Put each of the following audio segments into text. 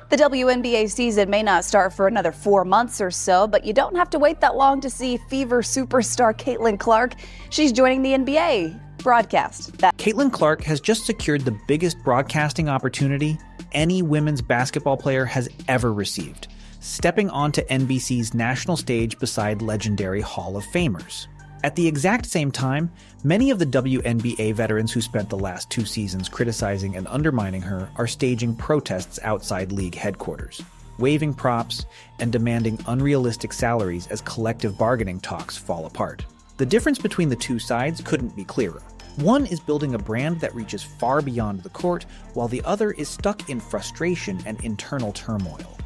The WNBA season may not start for another 4 months or so, but you don't have to wait that long to see Fever superstar Caitlin Clark. She's joining the NBA broadcast. Caitlin Clark has just secured the biggest broadcasting opportunity any women's basketball player has ever received, stepping onto NBC's national stage beside legendary Hall of Famers. At the exact same time, many of the WNBA veterans who spent the last 2 seasons criticizing and undermining her are staging protests outside league headquarters, waving props, and demanding unrealistic salaries as collective bargaining talks fall apart. The difference between the two sides couldn't be clearer. One is building a brand that reaches far beyond the court, while the other is stuck in frustration and internal turmoil.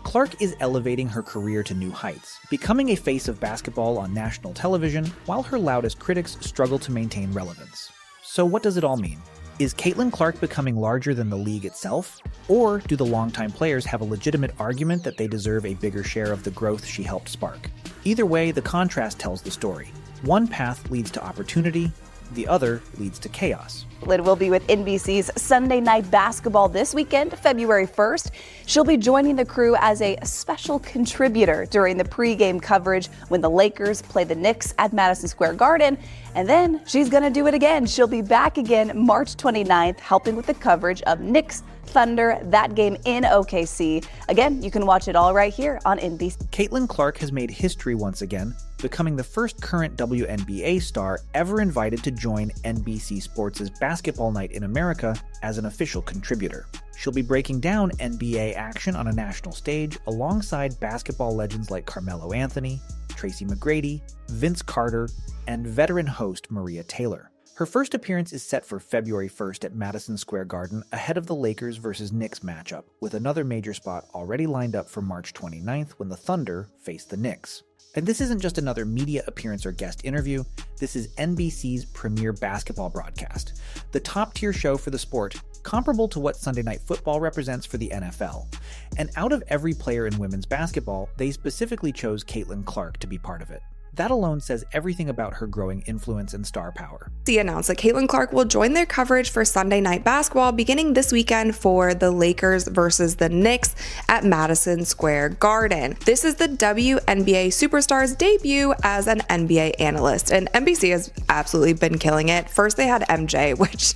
Clark is elevating her career to new heights, becoming a face of basketball on national television, while her loudest critics struggle to maintain relevance. So what does it all mean? Is Caitlin Clark becoming larger than the league itself? Or do the longtime players have a legitimate argument that they deserve a bigger share of the growth she helped spark? Either way, the contrast tells the story. One path leads to opportunity, the other leads to chaos. Lynn will be with NBC's Sunday Night Basketball this weekend, February 1st. She'll be joining the crew as a special contributor during the pregame coverage when the Lakers play the Knicks at Madison Square Garden. And then she's going to do it again. She'll be back again March 29th, helping with the coverage of Knicks Thunder, that game in OKC. Again, you can watch it all right here on NBC. Caitlin Clark has made history once again, becoming the first current WNBA star ever invited to join NBC Sports' Basketball Night in America as an official contributor. She'll be breaking down NBA action on a national stage alongside basketball legends like Carmelo Anthony, Tracy McGrady, Vince Carter, and veteran host Maria Taylor. Her first appearance is set for February 1st at Madison Square Garden ahead of the Lakers vs. Knicks matchup, with another major spot already lined up for March 29th when the Thunder face the Knicks. And this isn't just another media appearance or guest interview, this is NBC's premier basketball broadcast, the top-tier show for the sport, comparable to what Sunday Night Football represents for the NFL. And out of every player in women's basketball, they specifically chose Caitlin Clark to be part of it. That alone says everything about her growing influence and star power. NBC announced that Caitlin Clark will join their coverage for Sunday Night Basketball beginning this weekend for the Lakers versus the Knicks at Madison Square Garden. This is the WNBA superstar's debut as an NBA analyst, and NBC has absolutely been killing it. First, they had MJ, which,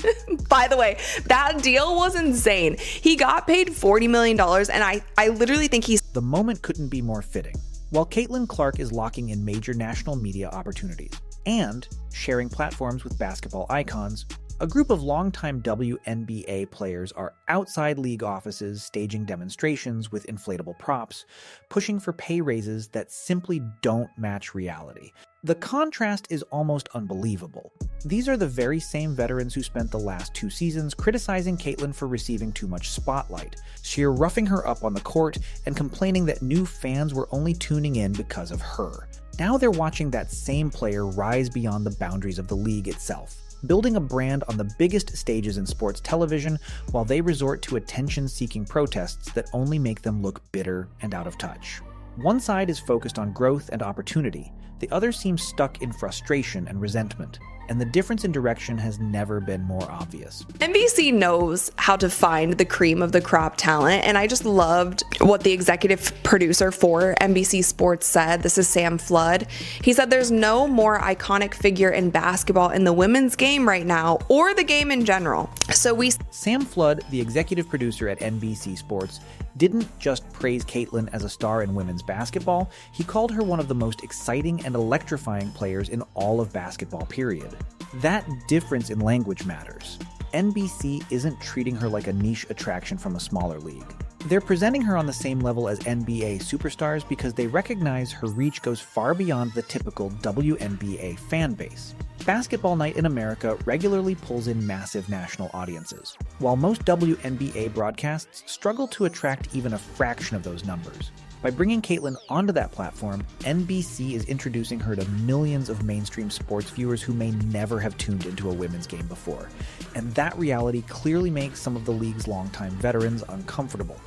by the way, that deal was insane. He got paid $40 million, and I literally think he's... The moment couldn't be more fitting. While Caitlin Clark is locking in major national media opportunities and sharing platforms with basketball icons, a group of longtime WNBA players are outside league offices staging demonstrations with inflatable props, pushing for pay raises that simply don't match reality. The contrast is almost unbelievable. These are the very same veterans who spent the last 2 seasons criticizing Caitlin for receiving too much spotlight, sheer roughing her up on the court, and complaining that new fans were only tuning in because of her. Now they're watching that same player rise beyond the boundaries of the league itself, building a brand on the biggest stages in sports television while they resort to attention-seeking protests that only make them look bitter and out of touch. One side is focused on growth and opportunity, the other seems stuck in frustration and resentment, and the difference in direction has never been more obvious. NBC knows how to find the cream of the crop talent, and I just loved what the executive producer for NBC Sports said. This is Sam Flood. He said there's no more iconic figure in basketball in the women's game right now, or the game in general. Sam Flood, the executive producer at NBC Sports, didn't just praise Caitlin as a star in women's basketball, he called her one of the most exciting and electrifying players in all of basketball, period. That difference in language matters. NBC isn't treating her like a niche attraction from a smaller league. They're presenting her on the same level as NBA superstars because they recognize her reach goes far beyond the typical WNBA fan base. Basketball Night in America regularly pulls in massive national audiences, while most WNBA broadcasts struggle to attract even a fraction of those numbers. By bringing Caitlin onto that platform, NBC is introducing her to millions of mainstream sports viewers who may never have tuned into a women's game before. And that reality clearly makes some of the league's longtime veterans uncomfortable.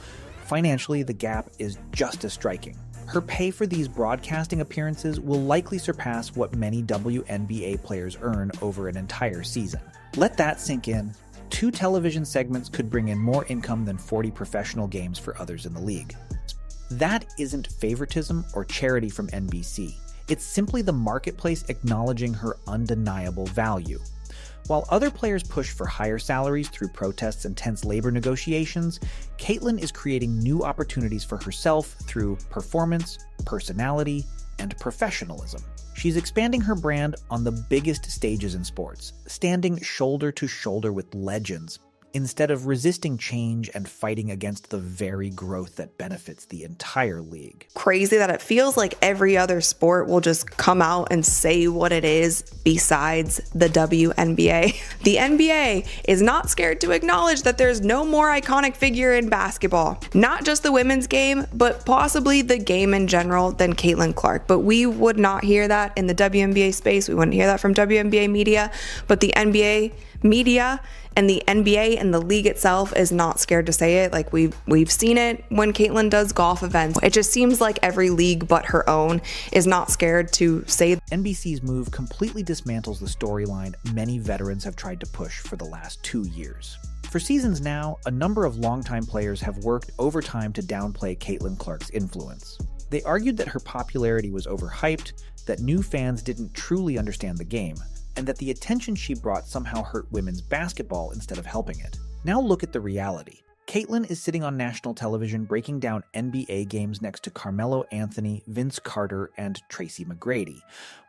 Financially, the gap is just as striking. Her pay for these broadcasting appearances will likely surpass what many WNBA players earn over an entire season. Let that sink in, 2 television segments could bring in more income than 40 professional games for others in the league. That isn't favoritism or charity from NBC. It's simply the marketplace acknowledging her undeniable value. While other players push for higher salaries through protests and tense labor negotiations, Caitlyn is creating new opportunities for herself through performance, personality, and professionalism. She's expanding her brand on the biggest stages in sports, standing shoulder to shoulder with legends, instead of resisting change and fighting against the very growth that benefits the entire league. Crazy that it feels like every other sport will just come out and say what it is besides the WNBA. The NBA is not scared to acknowledge that there's no more iconic figure in basketball. Not just the women's game, but possibly the game in general than Caitlin Clark. But we would not hear that in the WNBA space. We wouldn't hear that from WNBA media, but the NBA media and the NBA and the league itself is not scared to say it. Like we've seen it when Caitlyn does golf events. It just seems like every league but her own is not scared to say. NBC's move completely dismantles the storyline many veterans have tried to push for the last 2 years. For seasons now, a number of longtime players have worked overtime to downplay Caitlin Clark's influence. They argued that her popularity was overhyped, that new fans didn't truly understand the game, and that the attention she brought somehow hurt women's basketball instead of helping it. Now look at the reality. Caitlyn is sitting on national television breaking down NBA games next to Carmelo Anthony, Vince Carter, and Tracy McGrady,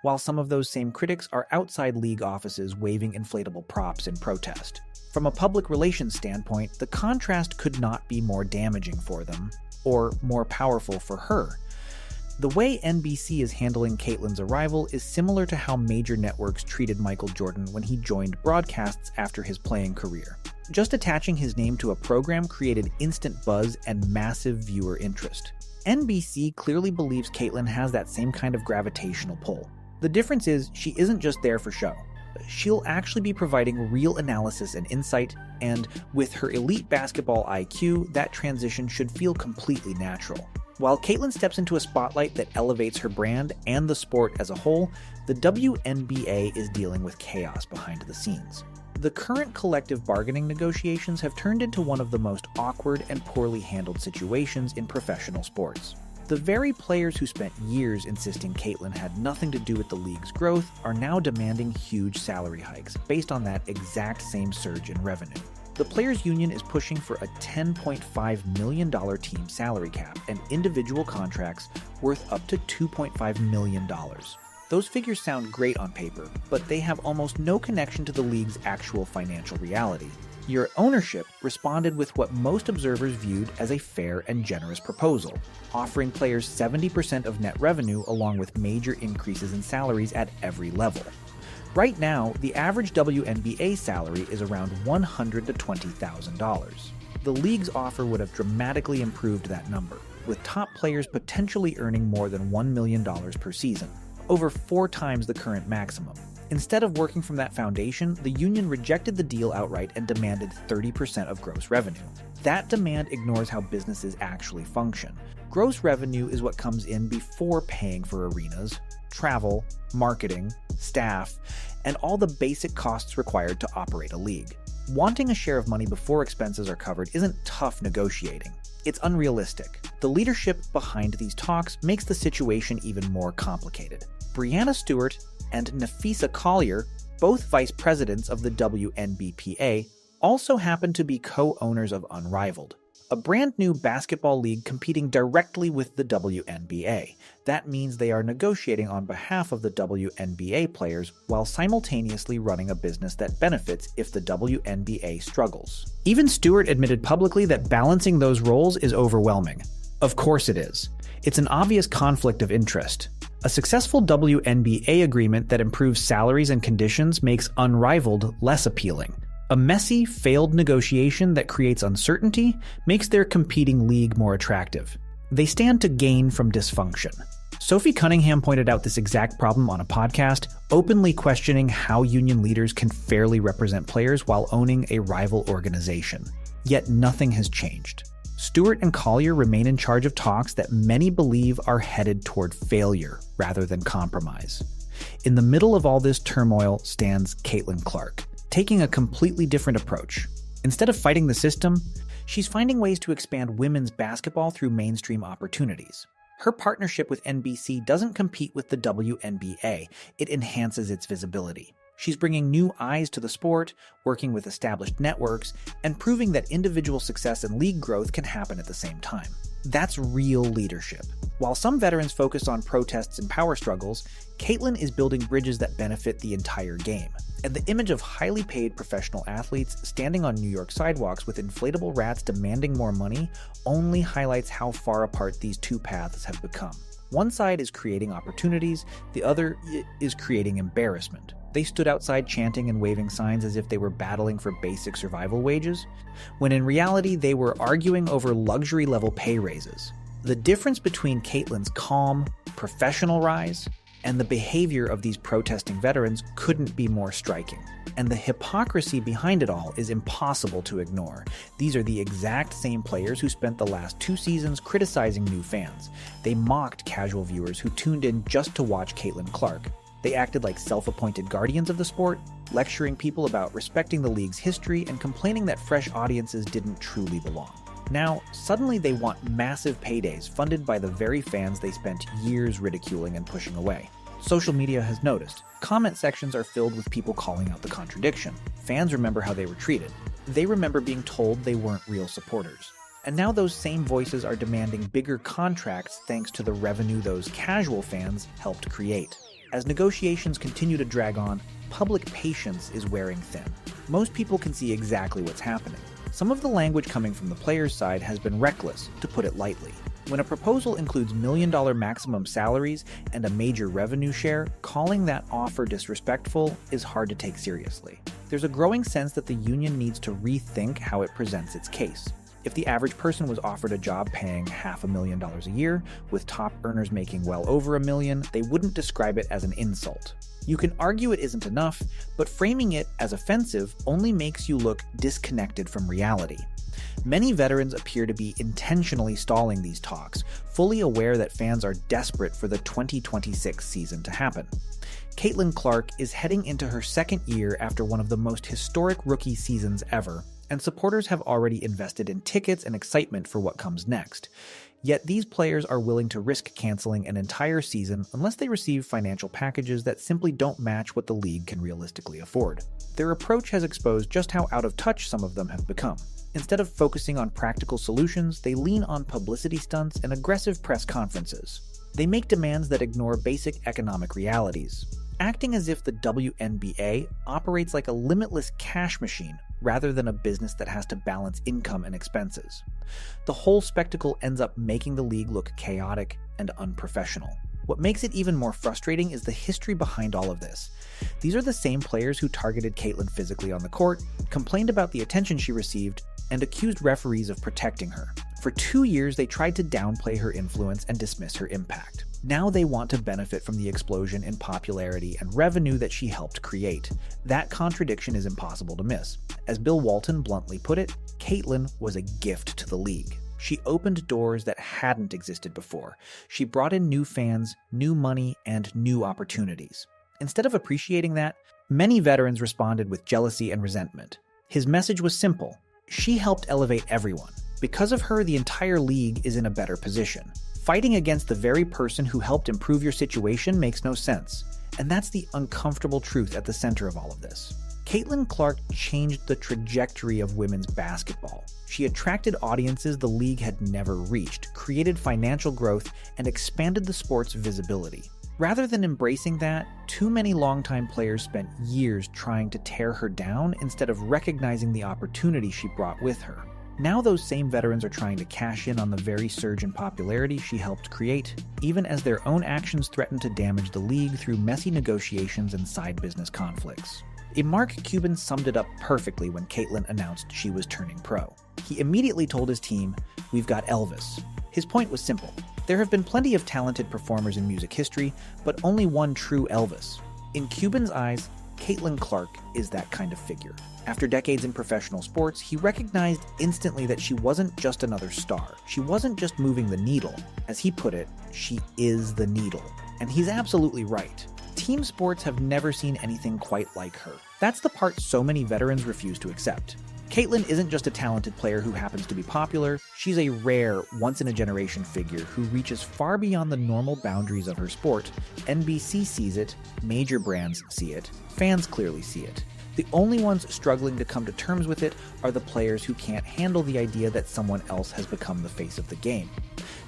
while some of those same critics are outside league offices waving inflatable props in protest. From a public relations standpoint, the contrast could not be more damaging for them, or more powerful for her. The way NBC is handling Caitlyn's arrival is similar to how major networks treated Michael Jordan when he joined broadcasts after his playing career. Just attaching his name to a program created instant buzz and massive viewer interest. NBC clearly believes Caitlyn has that same kind of gravitational pull. The difference is she isn't just there for show. She'll actually be providing real analysis and insight, and with her elite basketball IQ, that transition should feel completely natural. While Caitlyn steps into a spotlight that elevates her brand and the sport as a whole, the WNBA is dealing with chaos behind the scenes. The current collective bargaining negotiations have turned into one of the most awkward and poorly handled situations in professional sports. The very players who spent years insisting Caitlyn had nothing to do with the league's growth are now demanding huge salary hikes based on that exact same surge in revenue. The Players' Union is pushing for a $10.5 million team salary cap and individual contracts worth up to $2.5 million. Those figures sound great on paper, but they have almost no connection to the league's actual financial reality. Your ownership responded with what most observers viewed as a fair and generous proposal, offering players 70% of net revenue along with major increases in salaries at every level. Right now, the average WNBA salary is around $100,000 to $20,000. The league's offer would have dramatically improved that number, with top players potentially earning more than $1 million per season, over 4 times the current maximum. Instead of working from that foundation, the union rejected the deal outright and demanded 30% of gross revenue. That demand ignores how businesses actually function. Gross revenue is what comes in before paying for arenas, travel, marketing, staff, and all the basic costs required to operate a league. Wanting a share of money before expenses are covered isn't tough negotiating. It's unrealistic. The leadership behind these talks makes the situation even more complicated. Breanna Stewart and Nafisa Collier, both vice presidents of the WNBPA, also happen to be co-owners of Unrivaled, a brand new basketball league competing directly with the WNBA. That means they are negotiating on behalf of the WNBA players while simultaneously running a business that benefits if the WNBA struggles. Even Stewart admitted publicly that balancing those roles is overwhelming. Of course it is. It's an obvious conflict of interest. A successful WNBA agreement that improves salaries and conditions makes Unrivaled less appealing. A messy, failed negotiation that creates uncertainty makes their competing league more attractive. They stand to gain from dysfunction. Sophie Cunningham pointed out this exact problem on a podcast, openly questioning how union leaders can fairly represent players while owning a rival organization. Yet nothing has changed. Stewart and Collier remain in charge of talks that many believe are headed toward failure rather than compromise. In the middle of all this turmoil stands Caitlin Clark, taking a completely different approach. Instead of fighting the system, she's finding ways to expand women's basketball through mainstream opportunities. Her partnership with NBC doesn't compete with the WNBA, it enhances its visibility. She's bringing new eyes to the sport, working with established networks, and proving that individual success and league growth can happen at the same time. That's real leadership. While some veterans focus on protests and power struggles, Caitlin is building bridges that benefit the entire game. And the image of highly paid professional athletes standing on New York sidewalks with inflatable rats demanding more money only highlights how far apart these two paths have become. One side is creating opportunities, the other is creating embarrassment. They stood outside chanting and waving signs as if they were battling for basic survival wages, when in reality they were arguing over luxury-level pay raises. The difference between Caitlin's calm, professional rise and the behavior of these protesting veterans couldn't be more striking. And the hypocrisy behind it all is impossible to ignore. These are the exact same players who spent the last 2 seasons criticizing new fans. They mocked casual viewers who tuned in just to watch Caitlin Clark. They acted like self-appointed guardians of the sport, lecturing people about respecting the league's history and complaining that fresh audiences didn't truly belong. Now, suddenly they want massive paydays funded by the very fans they spent years ridiculing and pushing away. Social media has noticed. Comment sections are filled with people calling out the contradiction. Fans remember how they were treated. They remember being told they weren't real supporters. And now those same voices are demanding bigger contracts thanks to the revenue those casual fans helped create. As negotiations continue to drag on, public patience is wearing thin. Most people can see exactly what's happening. Some of the language coming from the players' side has been reckless, to put it lightly. When a proposal includes million-dollar maximum salaries and a major revenue share, calling that offer disrespectful is hard to take seriously. There's a growing sense that the union needs to rethink how it presents its case. If the average person was offered a job paying $500,000 a year, with top earners making well over $1 million, they wouldn't describe it as an insult. You can argue it isn't enough, but framing it as offensive only makes you look disconnected from reality. Many veterans appear to be intentionally stalling these talks, fully aware that fans are desperate for the 2026 season to happen. Caitlin Clark is heading into her second year after one of the most historic rookie seasons ever, and supporters have already invested in tickets and excitement for what comes next. Yet these players are willing to risk canceling an entire season unless they receive financial packages that simply don't match what the league can realistically afford. Their approach has exposed just how out of touch some of them have become. Instead of focusing on practical solutions, they lean on publicity stunts and aggressive press conferences. They make demands that ignore basic economic realities, acting as if the WNBA operates like a limitless cash machine rather than a business that has to balance income and expenses. The whole spectacle ends up making the league look chaotic and unprofessional. What makes it even more frustrating is the history behind all of this. These are the same players who targeted Caitlin physically on the court, complained about the attention she received, and accused referees of protecting her. For 2 years, they tried to downplay her influence and dismiss her impact. Now they want to benefit from the explosion in popularity and revenue that she helped create. That contradiction is impossible to miss. As Bill Walton bluntly put it, Caitlin was a gift to the league. She opened doors that hadn't existed before. She brought in new fans, new money, and new opportunities. Instead of appreciating that, many veterans responded with jealousy and resentment. His message was simple. She helped elevate everyone. Because of her, the entire league is in a better position. Fighting against the very person who helped improve your situation makes no sense. And that's the uncomfortable truth at the center of all of this. Caitlin Clark changed the trajectory of women's basketball. She attracted audiences the league had never reached, created financial growth, and expanded the sport's visibility. Rather than embracing that, too many longtime players spent years trying to tear her down instead of recognizing the opportunity she brought with her. Now those same veterans are trying to cash in on the very surge in popularity she helped create, even as their own actions threaten to damage the league through messy negotiations and side business conflicts. Mark Cuban summed it up perfectly when Caitlin announced she was turning pro. He immediately told his team, "We've got Elvis." His point was simple. There have been plenty of talented performers in music history, but only one true Elvis. In Cuban's eyes, Caitlin Clark is that kind of figure. After decades in professional sports, he recognized instantly that she wasn't just another star. She wasn't just moving the needle. As he put it, she is the needle. And he's absolutely right. team sports have never seen anything quite like her. That's the part so many veterans refuse to accept. Caitlin isn't just a talented player who happens to be popular, she's a rare, once-in-a-generation figure who reaches far beyond the normal boundaries of her sport. NBC sees it, major brands see it, fans clearly see it. The only ones struggling to come to terms with it are the players who can't handle the idea that someone else has become the face of the game.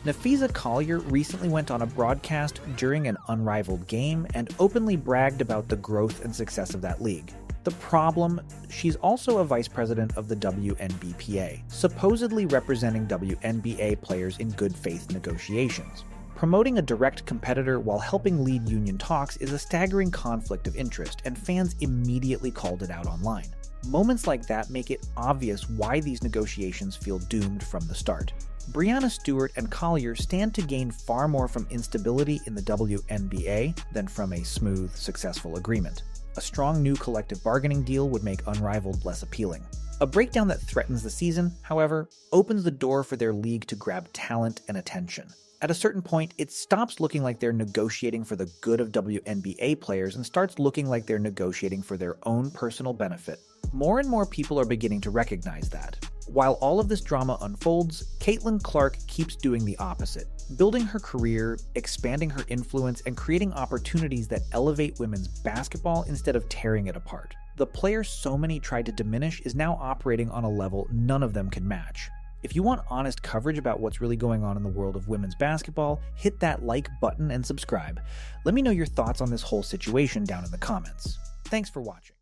Nafisa Collier recently went on a broadcast during an unrivaled game and openly bragged about the growth and success of that league. The problem, she's also a vice president of the WNBPA, supposedly representing WNBA players in good faith negotiations. Promoting a direct competitor while helping lead union talks is a staggering conflict of interest, and fans immediately called it out online. Moments like that make it obvious why these negotiations feel doomed from the start. Breanna Stewart and Collier stand to gain far more from instability in the WNBA than from a smooth, successful agreement. A strong new collective bargaining deal would make Unrivaled less appealing. A breakdown that threatens the season, however, opens the door for their league to grab talent and attention. At a certain point, it stops looking like they're negotiating for the good of WNBA players and starts looking like they're negotiating for their own personal benefit. More and more people are beginning to recognize that. While all of this drama unfolds, Caitlin Clark keeps doing the opposite, building her career, expanding her influence, and creating opportunities that elevate women's basketball instead of tearing it apart. The player so many tried to diminish is now operating on a level none of them can match. If you want honest coverage about what's really going on in the world of women's basketball, hit that like button and subscribe. Let me know your thoughts on this whole situation down in the comments. Thanks for watching.